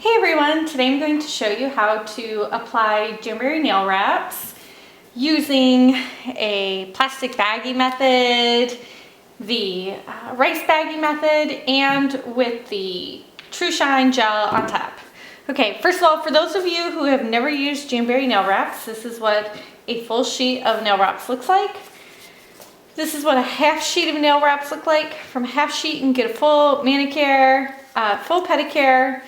Hey everyone, today I'm going to show you how to apply Jamberry nail wraps using a plastic baggie method, the rice baggie method, and with the TruShine gel on top. Okay, first of all, for those of you who have never used Jamberry nail wraps, this is what a full sheet of nail wraps looks like. This is what a half sheet of nail wraps look like. From a half sheet you can get a full manicure, full pedicure,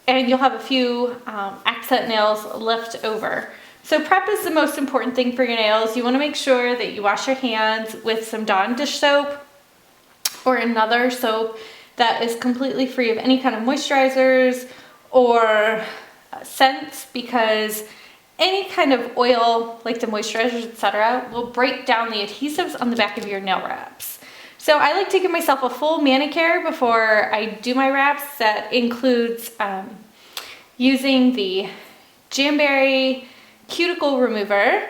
and you'll have a few accent nails left over. So prep is the most important thing for your nails. You want to make sure that you wash your hands with some Dawn dish soap or another soap that is completely free of any kind of moisturizers or scents, because any kind of oil like the moisturizers, etc., will break down the adhesives on the back of your nail wraps. So I like to give myself a full manicure before I do my wraps. That includes using the Jamberry cuticle remover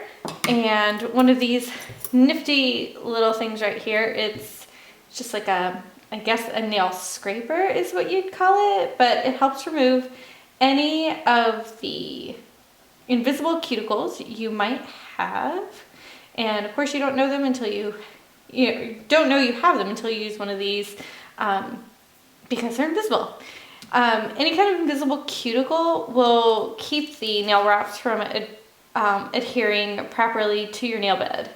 and one of these nifty little things right here. It's just like I guess a nail scraper is what you'd call it, but it helps remove any of the invisible cuticles you might have. And of course you don't know them until you don't know you have them until you use one of these because they're invisible. Any kind of invisible cuticle will keep the nail wraps from adhering properly to your nail bed.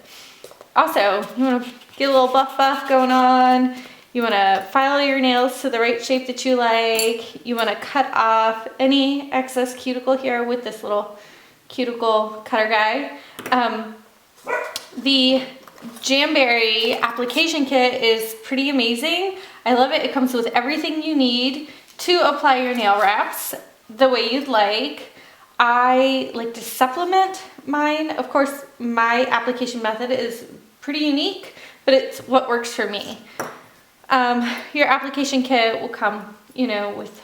Also, you want to get a little buff going on. You want to file your nails to the right shape that you like. You want to cut off any excess cuticle here with this little cuticle cutter guy. The Jamberry application kit is pretty amazing. I love it. It comes with everything you need to apply your nail wraps the way you'd like. I like to supplement mine. Of course, my application method is pretty unique, but it's what works for me. Your application kit will come, with,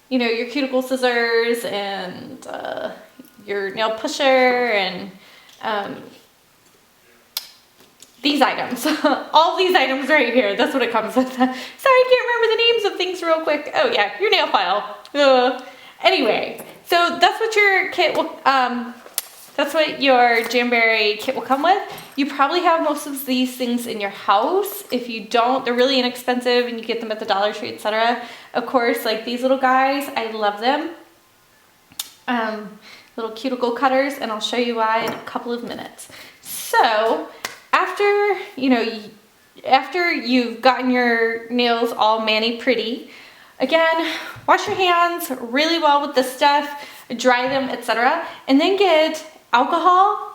your cuticle scissors and your nail pusher and these items. All these items right here, that's what it comes with. Sorry, I can't remember the names of things real quick. Oh yeah, your nail file. Anyway, so that's what your kit will, that's what your Jamberry kit will come with. You probably have most of these things in your house. If you don't, they're really inexpensive and you get them at the Dollar Tree, etc. Of course, like these little guys, I love them. Little cuticle cutters, and I'll show you why in a couple of minutes. So after you've gotten your nails all mani-pretty, again, wash your hands really well with this stuff, dry them, etc. And then get alcohol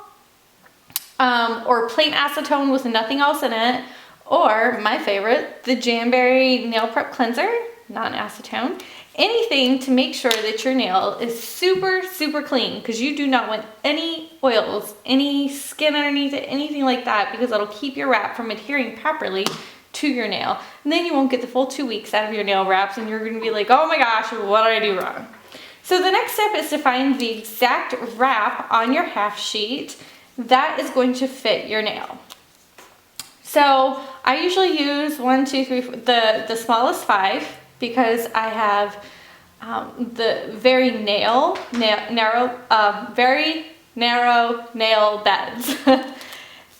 or plain acetone with nothing else in it, or my favorite, the Jamberry Nail Prep Cleanser, non-acetone. Anything to make sure that your nail is super, super clean, because you do not want any oils, any skin underneath it, anything like that, because that'll keep your wrap from adhering properly to your nail. And then you won't get the full 2 weeks out of your nail wraps, and you're going to be like, oh my gosh, what did I do wrong? So the next step is to find the exact wrap on your half sheet that is going to fit your nail. So I usually use 1, 2, 3, 4, the smallest 5, because I have the very very narrow nail beds.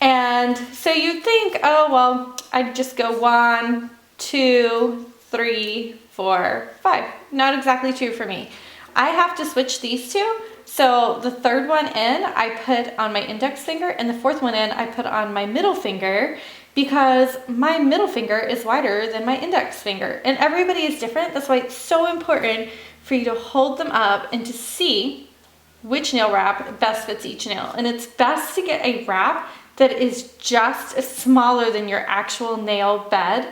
And so you think, oh, well, I'd just go 1, 2, 3, 4, 5. Not exactly true for me. I have to switch these two. So the third one in, I put on my index finger, and the fourth one in, I put on my middle finger, because my middle finger is wider than my index finger, and everybody is different. That's why it's so important for you to hold them up and to see which nail wrap best fits each nail. And it's best to get a wrap that is just smaller than your actual nail bed,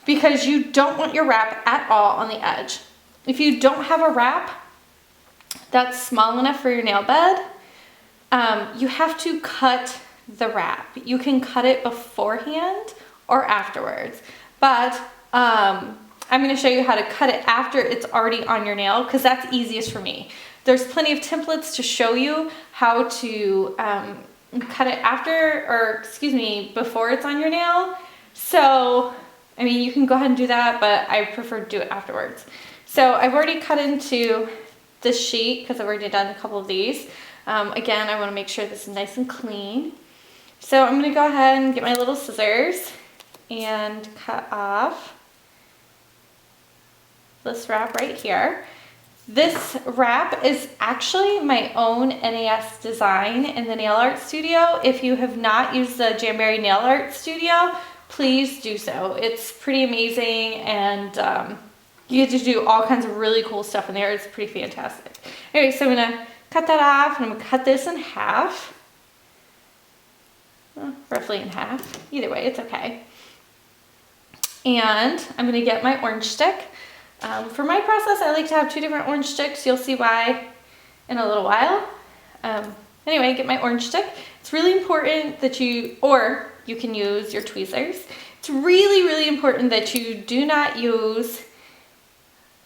because you don't want your wrap at all on the edge. If you don't have a wrap that's small enough for your nail bed, you have to cut the wrap. You can cut it beforehand or afterwards, but I'm going to show you how to cut it after it's already on your nail, because that's easiest for me. There's plenty of templates to show you how to cut it before it's on your nail. So, I mean, you can go ahead and do that, but I prefer to do it afterwards. So I've already cut into this sheet because I've already done a couple of these. Again, I want to make sure this is nice and clean. So I'm going to go ahead and get my little scissors and cut off this wrap right here. This wrap is actually my own NAS design in the nail art studio. If you have not used the Jamberry nail art studio, please do so. It's pretty amazing, and you get to do all kinds of really cool stuff in there. It's pretty fantastic. Anyway, so I'm gonna cut that off, and I'm gonna cut this in half. Well, roughly in half. Either way, it's okay. And I'm gonna get my orange stick. For my process, I like to have 2 different orange sticks. You'll see why in a little while. Anyway, get my orange stick. It's really important that or you can use your tweezers. It's really, really important that you do not use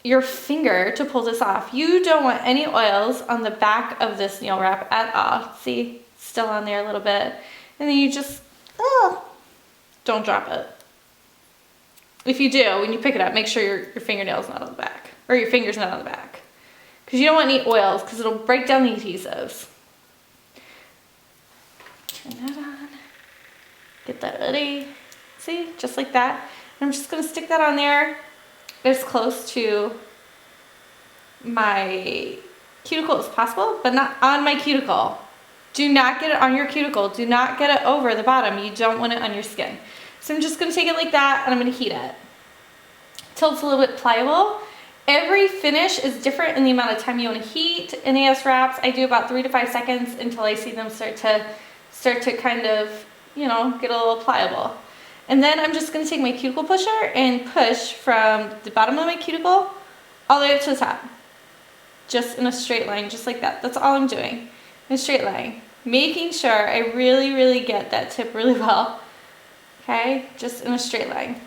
your finger to pull this off. You don't want any oils on the back of this nail wrap at all. See, still on there a little bit. And then you just, don't drop it. If you do, when you pick it up, make sure your fingernail's not on the back, or your finger's not on the back. Because you don't want any oils, because it'll break down the adhesives. Turn that on. Get that ready. See, just like that. And I'm just going to stick that on there as close to my cuticle as possible, but not on my cuticle. Do not get it on your cuticle. Do not get it over the bottom. You don't want it on your skin. So I'm just going to take it like that, and I'm going to heat it till it's a little bit pliable. Every finish is different in the amount of time you want to heat NAS wraps. I do about 3 to 5 seconds until I see them start to kind of, you know, get a little pliable. And then I'm just going to take my cuticle pusher and push from the bottom of my cuticle all the way up to the top. Just in a straight line, just like that. That's all I'm doing, in a straight line. Making sure I really, really get that tip really well. Okay, just in a straight line.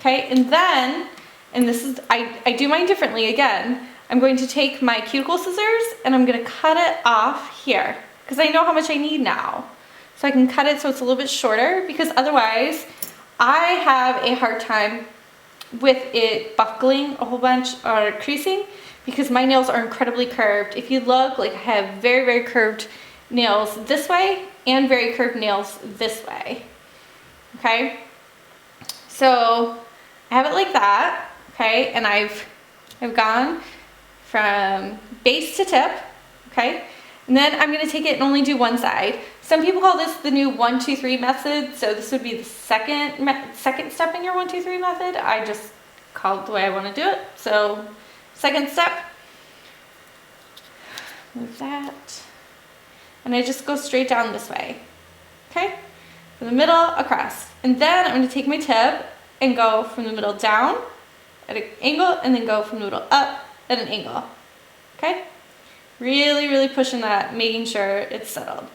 Okay, and then, and this is, I do mine differently again. I'm going to take my cuticle scissors and I'm going to cut it off here because I know how much I need now. So I can cut it so it's a little bit shorter, because otherwise I have a hard time with it buckling a whole bunch or creasing, because my nails are incredibly curved. If you look, like I have very, very curved nails this way and very curved nails this way. Okay, so I have it like that, okay, and I've gone from base to tip, okay, and then I'm going to take it and only do one side. Some people call this the new 1, 2, 3 method, so this would be the second step in your 1, 2, 3 method. I just call it the way I want to do it. So second step, move that, and I just go straight down this way, okay, from the middle across. And then I'm going to take my tip and go from the middle down at an angle, and then go from the middle up at an angle. Okay? Really, really pushing that, making sure it's settled.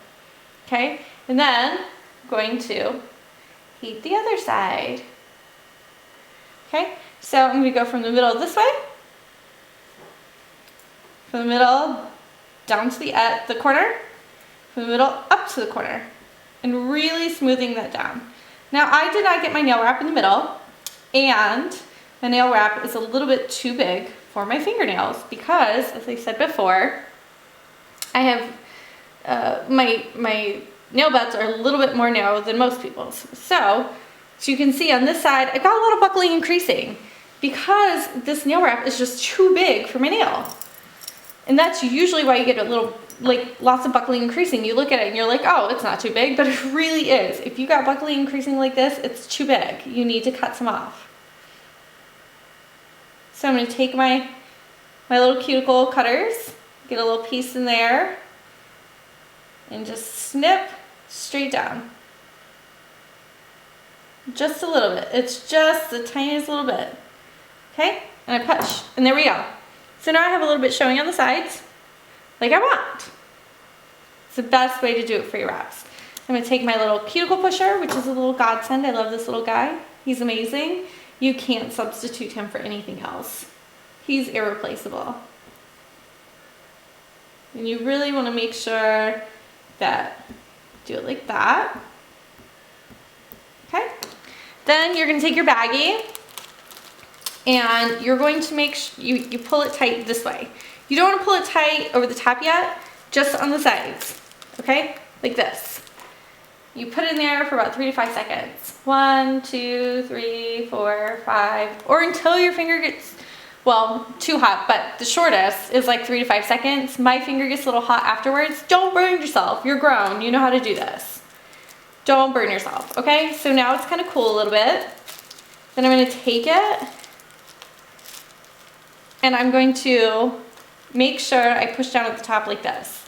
Okay? And then I'm going to heat the other side. Okay? So I'm going to go from the middle this way, from the middle down to the corner, from the middle up to the corner, and really smoothing that down. Now, I did not get my nail wrap in the middle, and my nail wrap is a little bit too big for my fingernails because, as I said before, I have my nail beds are a little bit more narrow than most people's. So you can see on this side, I got a little buckling and creasing because this nail wrap is just too big for my nail. And that's usually why you get a little, like, lots of buckling and creasing. You look at it and you're like, oh, it's not too big, but it really is. If you got buckling and creasing like this, it's too big. You need to cut some off. So I'm going to take my little cuticle cutters, get a little piece in there, and just snip straight down. Just a little bit. It's just the tiniest little bit. Okay? And I push. And there we go. So now I have a little bit showing on the sides, like I want. It's the best way to do it for your wraps. I'm going to take my little cuticle pusher, which is a little godsend. I love this little guy. He's amazing. You can't substitute him for anything else. He's irreplaceable. And you really want to make sure that, do it like that. Okay? Then you're going to take your baggie And you're going to make sure you pull it tight this way. You don't want to pull it tight over the top yet, just on the sides, okay? Like this. You put it in there for about 3 to 5 seconds. 1, 2, 3, 4, 5, or until your finger gets, well, too hot, but the shortest is like 3 to 5 seconds. My finger gets a little hot afterwards. Don't burn yourself. You're grown. You know how to do this. Don't burn yourself, okay? So now it's kind of cool a little bit. Then I'm going to take it and I'm going to make sure I push down at the top like this.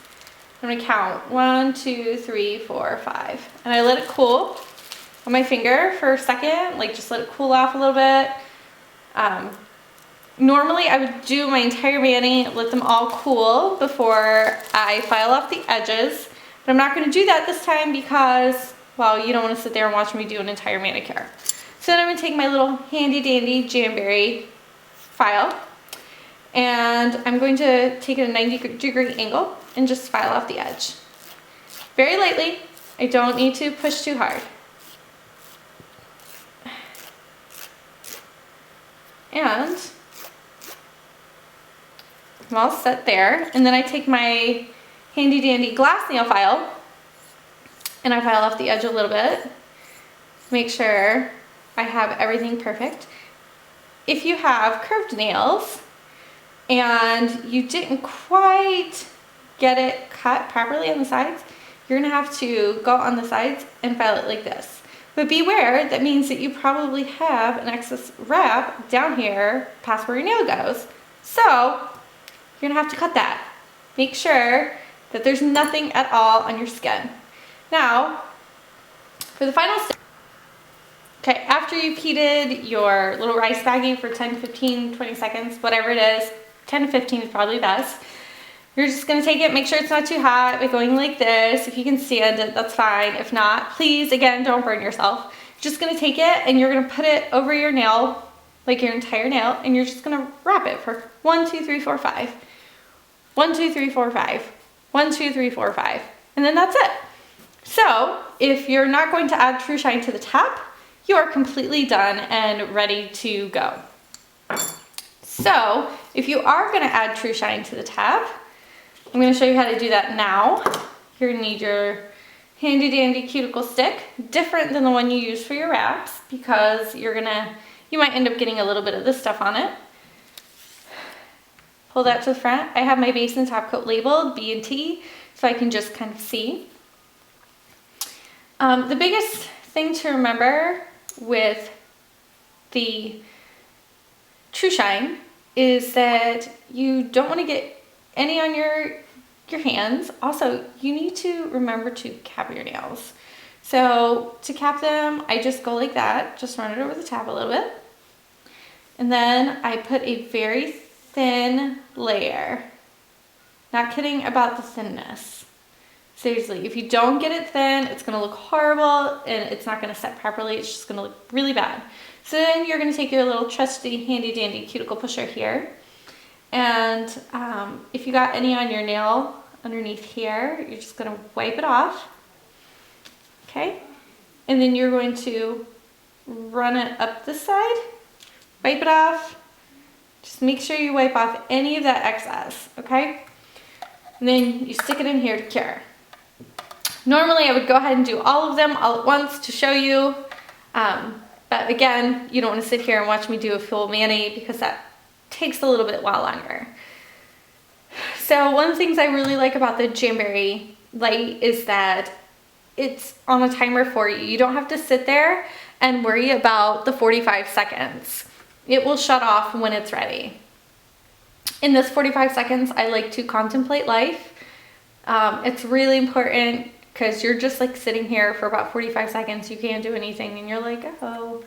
I'm going to count 1, 2, 3, 4, 5. And I let it cool on my finger for a second, like just let it cool off a little bit. Normally I would do my entire mani, let them all cool before I file off the edges. But I'm not going to do that this time because, well, you don't want to sit there and watch me do an entire manicure. So then I'm going to take my little handy dandy Jamberry file and I'm going to take it at a 90-degree angle and just file off the edge. Very lightly. I don't need to push too hard. And I'm all set there. And then I take my handy dandy glass nail file and I file off the edge a little bit. Make sure I have everything perfect. If you have curved nails and you didn't quite get it cut properly on the sides, you're gonna have to go on the sides and file it like this. But beware, that means that you probably have an excess wrap down here past where your nail goes. So you're gonna have to cut that. Make sure that there's nothing at all on your skin. Now, for the final step, okay, after you've heated your little rice baggie for 10, 15, 20 seconds, whatever it is, 10 to 15 is probably best. You're just gonna take it, make sure it's not too hot by going like this. If you can stand it, that's fine. If not, please, again, don't burn yourself. You're just gonna take it and you're gonna put it over your nail, like your entire nail, and you're just gonna wrap it for 1, 2, 3, 4, 5. 1, 2, 3, 4, 5. 1, 2, 3, 4, 5. And then that's it. So if you're not going to add TruShine to the top, you are completely done and ready to go. So if you are gonna add TruShine to the top, I'm gonna show you how to do that now. You're gonna need your handy dandy cuticle stick, different than the one you use for your wraps because you might end up getting a little bit of this stuff on it. Pull that to the front. I have my base and top coat labeled B and T so I can just kind of see. The biggest thing to remember with the TruShine is that you don't want to get any on your hands. Also, you need to remember to cap your nails. So to cap them, I just go like that, just run it over the top a little bit. And then I put a very thin layer. Not kidding about the thinness. Seriously, if you don't get it thin, it's gonna look horrible and it's not gonna set properly. It's just gonna look really bad. So then you're gonna take your little trusty handy dandy cuticle pusher here. And if you got any on your nail underneath here, you're just gonna wipe it off, okay? And then you're going to run it up this side, wipe it off. Just make sure you wipe off any of that excess, okay? And then you stick it in here to cure. Normally I would go ahead and do all of them all at once to show you, but again, you don't want to sit here and watch me do a full mani because that takes a little bit while longer. So one of the things I really like about the Jamberry light is that it's on a timer for you. You don't have to sit there and worry about the 45 seconds. It will shut off when it's ready. In this 45 seconds, I like to contemplate life. It's really important because you're just like sitting here for about 45 seconds. You can't do anything and you're like, oh,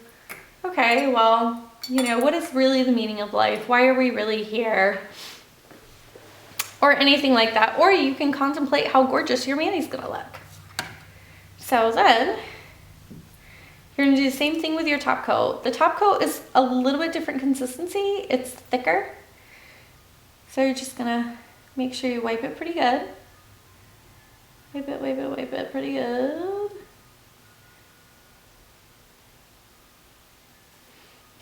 okay, well, you know, what is really the meaning of life? Why are we really here? Or anything like that. Or you can contemplate how gorgeous your mani's gonna look. So then, you're gonna do the same thing with your top coat. The top coat is a little bit different consistency. It's thicker. So you're just gonna make sure you wipe it pretty good. Wipe it, wipe it, wipe it pretty good.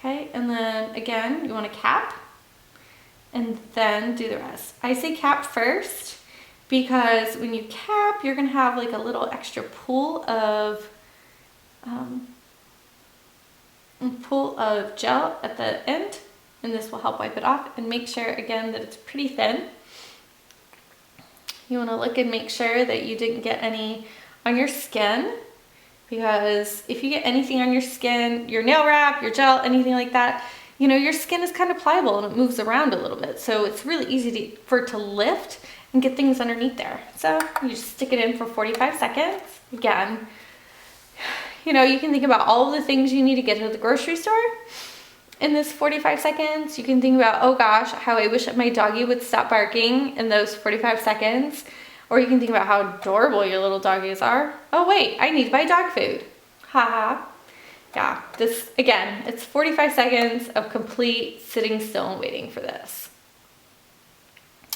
Okay, and then again, you want to cap and then do the rest. I say cap first because when you cap, you're gonna have like a little extra pool of gel at the end, and this will help wipe it off. And make sure again that it's pretty thin. You want to look and make sure that you didn't get any on your skin, because if you get anything on your skin, your nail wrap, your gel, anything like that, you know, your skin is kind of pliable and it moves around a little bit. So it's really easy for it to lift and get things underneath there. So you just stick it in for 45 seconds. Again, you know, you can think about all of the things you need to get to the grocery store in this 45 seconds. You can think about, oh gosh, how I wish that my doggy would stop barking in those 45 seconds. Or you can think about how adorable your little doggies are. Oh wait, I need to buy dog food. Haha. Yeah, this, again, it's 45 seconds of complete sitting still and waiting for this.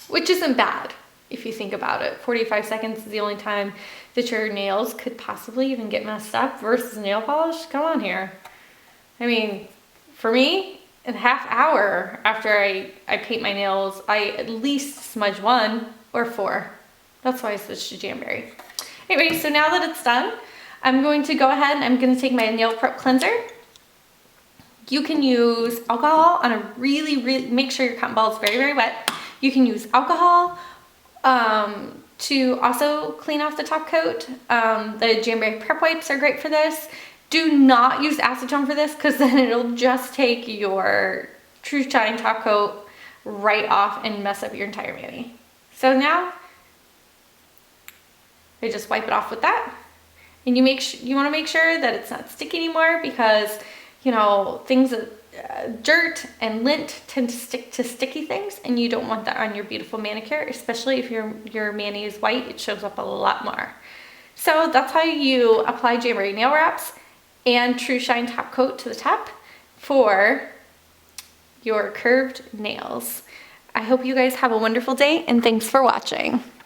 Which isn't bad if you think about it. 45 seconds is the only time that your nails could possibly even get messed up versus nail polish. Come on here. I mean, for me, in a half hour after I paint my nails, I at least smudge 1 or 4. That's why I switched to Jamberry. Anyway, so now that it's done, I'm going to go ahead and I'm going to take my nail prep cleanser. You can use alcohol on a really, make sure your cotton ball is very, very wet. You can use alcohol to also clean off the top coat. The Jamberry prep wipes are great for this. Do not use acetone for this, because then it'll just take your TruShine top coat right off and mess up your entire mani. So now I just wipe it off with that. And you want to make sure that it's not sticky anymore, because, you know, things dirt and lint tend to stick to sticky things, and you don't want that on your beautiful manicure, especially if your mani is white. It shows up a lot more. So that's how you apply Jamberry nail wraps and TruShine top coat to the top for your curved nails. I hope you guys have a wonderful day, and thanks for watching.